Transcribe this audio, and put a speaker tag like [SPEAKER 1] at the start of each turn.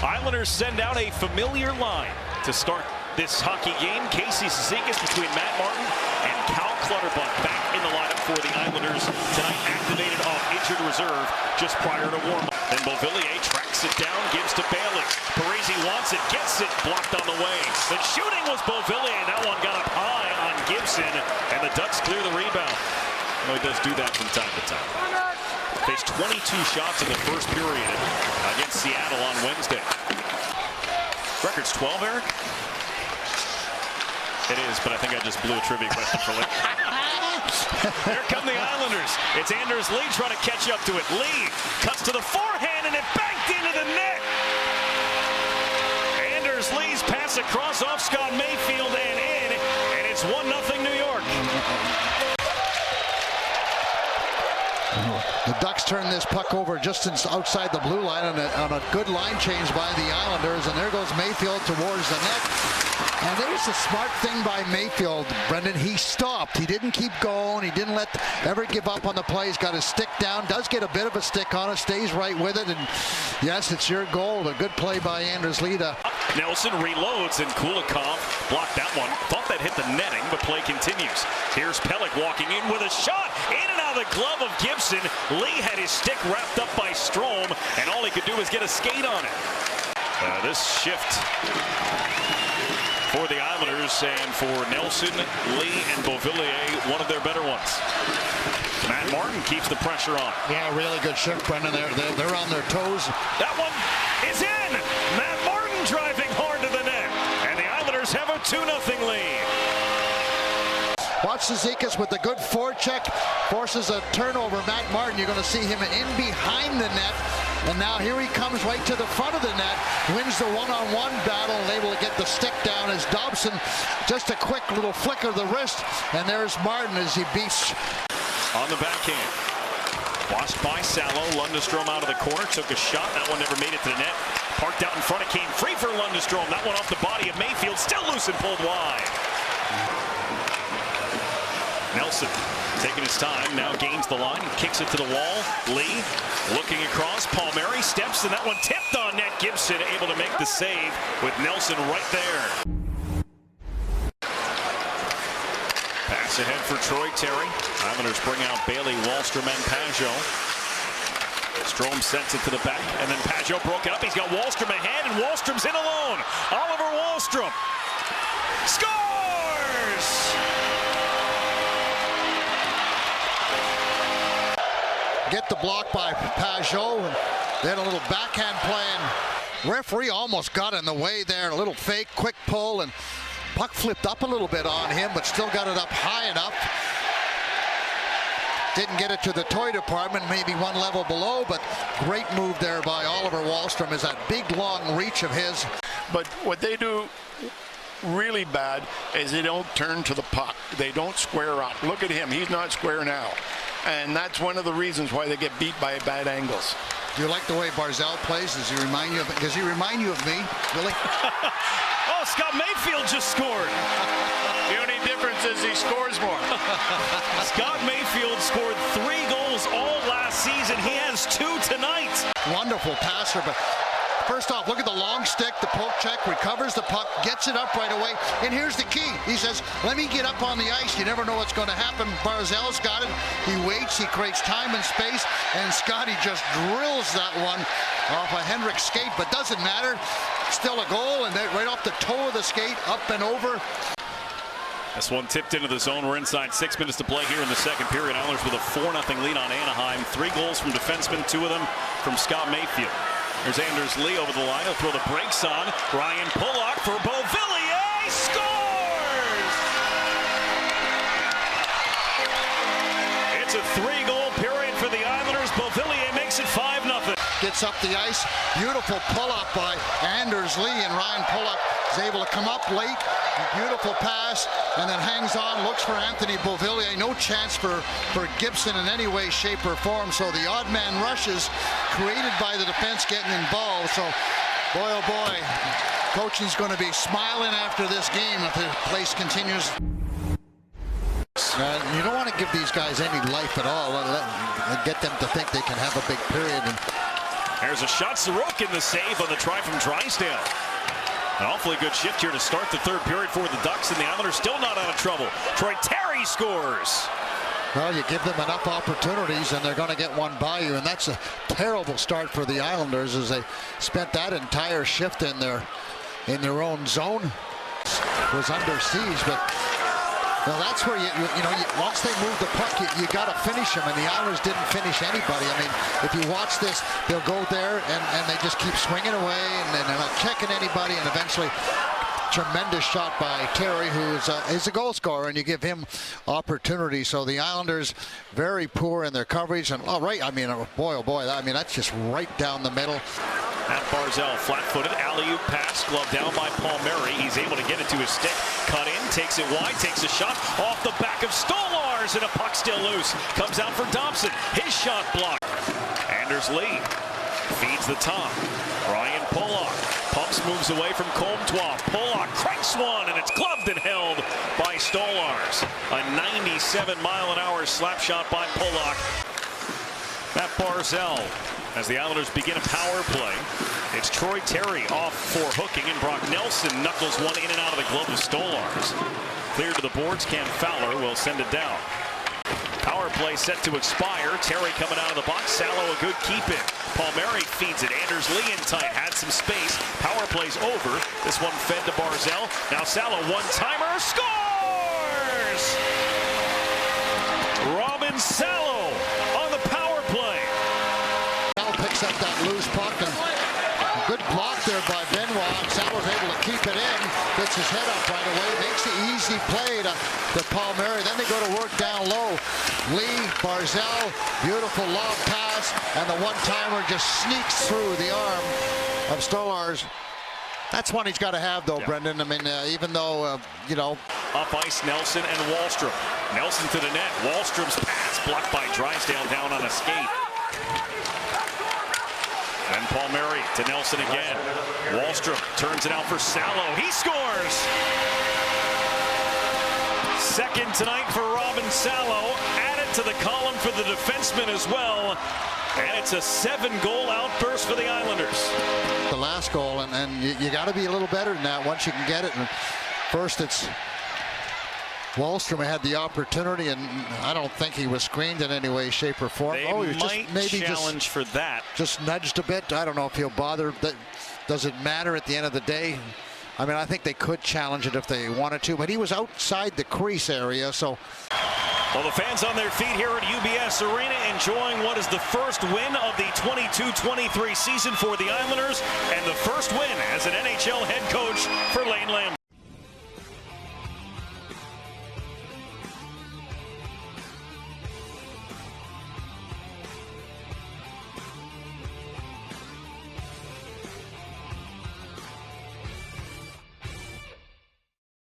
[SPEAKER 1] Islanders send out a familiar line to start this hockey game. Casey Cizikas between Matt Martin and Cal Clutterbuck back in the lineup for the Islanders tonight, activated off injured reserve just prior to warm-up. Then Beauvillier tracks it down, gives to Bailey. Parisi wants it, gets it, blocked on the way. The shooting was Beauvillier. That one got up high on Gibson, and the Ducks clear the rebound. Well, he does do that from time to time. Faced 22 shots in the first period against Seattle on Wednesday. Record's 12, Eric? It is, but I think I just blew a trivia question for Lee. Here come the Islanders. It's Anders Lee trying to catch up to it. Lee cuts to the forehand, and it banked into the net. Anders Lee's pass across off Scott Mayfield and in, and it's 1-0 New York.
[SPEAKER 2] The Ducks turn this puck over just outside the blue line on a good line change by the Islanders, and there goes Mayfield towards the net. And there's a smart thing by Mayfield, Brendan. He stopped. He didn't keep going. He didn't ever give up on the play. He's got his stick down. Does get a bit of a stick on it. Stays right with it. And yes, it's your goal. A good play by Anders Lee.
[SPEAKER 1] Nelson reloads, and Kulikov blocked that one. Thought that hit the netting, but play continues. Here's Pelech walking in with a shot. In and out of the glove of Gibson. Lee had his stick wrapped up by Strome, and all he could do was get a skate on it. This shift for the Islanders, and for Nelson, Lee, and Beauvillier, one of their better ones. Matt Martin keeps the pressure on.
[SPEAKER 2] Yeah, really good shift, Brendan. They're on their toes.
[SPEAKER 1] That one is in. Matt Martin driving hard to the net, and the Islanders have a 2-0 lead.
[SPEAKER 2] Watch Cizikas with the good forecheck, forces a turnover. Matt Martin, you're going to see him in behind the net. And now here he comes right to the front of the net, wins the one-on-one battle, and able to get the stick down as Dobson, just a quick little flick of the wrist, and there's Martin as he beats.
[SPEAKER 1] On the backhand, watched by Salo. Lundestrom out of the corner, took a shot. That one never made it to the net. Parked out in front, it came free for Lundestrom. That one off the body of Mayfield, still loose and pulled wide. Nelson taking his time, now gains the line, kicks it to the wall. Lee looking across, Palmieri steps, and that one tipped on net. Gibson able to make the save with Nelson right there. Pass ahead for Troy Terry. Islanders bring out Bailey, Wallstrom, and Pajot. Strome sends it to the back, and then Pajot broke it up. He's got Wallstrom ahead, and Wallstrom's in alone. Oliver Wallstrom scores!
[SPEAKER 2] Get the block by Pajot, and then a little backhand play, and referee almost got in the way there. A little fake, quick pull, and puck flipped up a little bit on him, but still got it up high enough. Didn't get it to the toy department, maybe one level below, but great move there by Oliver Wallstrom, is that big, long reach of his.
[SPEAKER 3] But what they do really bad is they don't turn to the puck. They don't square up. Look at him. He's not square now. And that's one of the reasons why they get beat by bad angles.
[SPEAKER 2] Do you like the way Barzal plays? Does he remind you of me, Billy?
[SPEAKER 1] Oh, Scott Mayfield just scored.
[SPEAKER 3] The only difference is he scores more.
[SPEAKER 1] Scott Mayfield scored 3 goals all last season. He has 2 tonight.
[SPEAKER 2] Wonderful passer, but first off, look at the long stick, the poke check, recovers the puck, gets it up right away, and here's the key. He says, let me get up on the ice. You never know what's going to happen. Barzal's got it. He waits, he creates time and space, and Scotty just drills that one off a Hendrick skate, but doesn't matter. Still a goal, and right off the toe of the skate, up and over.
[SPEAKER 1] This one tipped into the zone. We're inside 6 minutes to play here in the second period. Islanders with a 4-0 lead on Anaheim. 3 goals from defensemen, 2 of them from Scott Mayfield. There's Anders Lee over the line. He'll throw the brakes on. Ryan Pulock for Beauvillier. Scores! It's a 3-goal period for the Islanders. Beauvillier makes it 5-0.
[SPEAKER 2] Gets up the ice. Beautiful pull-up by Anders Lee, and Ryan Pulock is able to come up late. Beautiful pass, and then hangs on, looks for Anthony Beauvillier. No chance for Gibson in any way, shape, or form. So the odd man rushes created by the defense getting involved. So, boy, oh boy, coaching's going to be smiling after this game if the place continues. You don't want to give these guys any life at all. Get them to think they can have a big period. And
[SPEAKER 1] There's a shot. Sorokin the save on the try from Drysdale. An awfully good shift here to start the third period for the Ducks, and the Islanders still not out of trouble. Troy Terry scores.
[SPEAKER 2] Well, you give them enough opportunities and they're going to get one by you, and that's a terrible start for the Islanders as they spent that entire shift in their own zone. Was under siege, but well, that's where you once they move the puck, you got to finish them, and the Islanders didn't finish anybody. I mean, if you watch this, they'll go there and they just keep swinging away, and they're not checking anybody, and eventually tremendous shot by Terry, who is a goal scorer, and you give him opportunity. So the Islanders very poor in their coverage, and I mean, boy, oh boy, I mean, that's just right down the middle.
[SPEAKER 1] At Barzal, flat-footed, alley-oop pass, glove down by Palmieri. He's able to get it to his stick, cut in, takes it wide, takes a shot off the back of Stolars, and a puck still loose. Comes out for Dobson, his shot blocked. Anders Lee feeds the top. Ryan Pollock pumps, moves away from Comtois. Pollock cranks one, and it's gloved and held by Stolars. A 97-mile-an-hour slap shot by Pollock. At Barzal, as the Islanders begin a power play, it's Troy Terry off for hooking, and Brock Nelson knuckles one in and out of the glove of Stolars. Clear to the boards, Cam Fowler will send it down. Power play set to expire. Terry coming out of the box. Salo a good keep in. Palmieri feeds it. Anders Lee in tight. Had some space. Power play's over. This one fed to Barzal. Now Salo one-timer. Scores! Robin Salo on the power play.
[SPEAKER 2] Salo picks up that loose puck, and a good block there by Benoit. Salo's able to keep it in. Gets his head up right away. Makes the easy play to Palmieri. Then they go to work down low. Lee, Barzal, beautiful lob pass, and the one-timer just sneaks through the arm of Stolars. That's one he's got to have, though, yeah. Brendan. I mean, even though,
[SPEAKER 1] Up ice, Nelson and Wallstrom. Nelson to the net. Wallstrom's pass blocked by Drysdale down on a skate. And Palmieri to Nelson again. Wallstrom turns it out for Salo. He scores! Second tonight for Robin Salo. Added to the column for the defenseman as well. And it's a 7-goal outburst for the Islanders.
[SPEAKER 2] The last goal, and you got to be a little better than that once you can get it. And first, it's Wallstrom had the opportunity, and I don't think he was screened in any way, shape, or form.
[SPEAKER 1] They might challenge for that.
[SPEAKER 2] Just nudged a bit. I don't know if he'll bother. Does it matter at the end of the day? I mean, I think they could challenge it if they wanted to, but he was outside the crease area, so.
[SPEAKER 1] Well, the fans on their feet here at UBS Arena enjoying what is the first win of the 22-23 season for the Islanders, and the first win as an NHL head coach for Lane Lamb.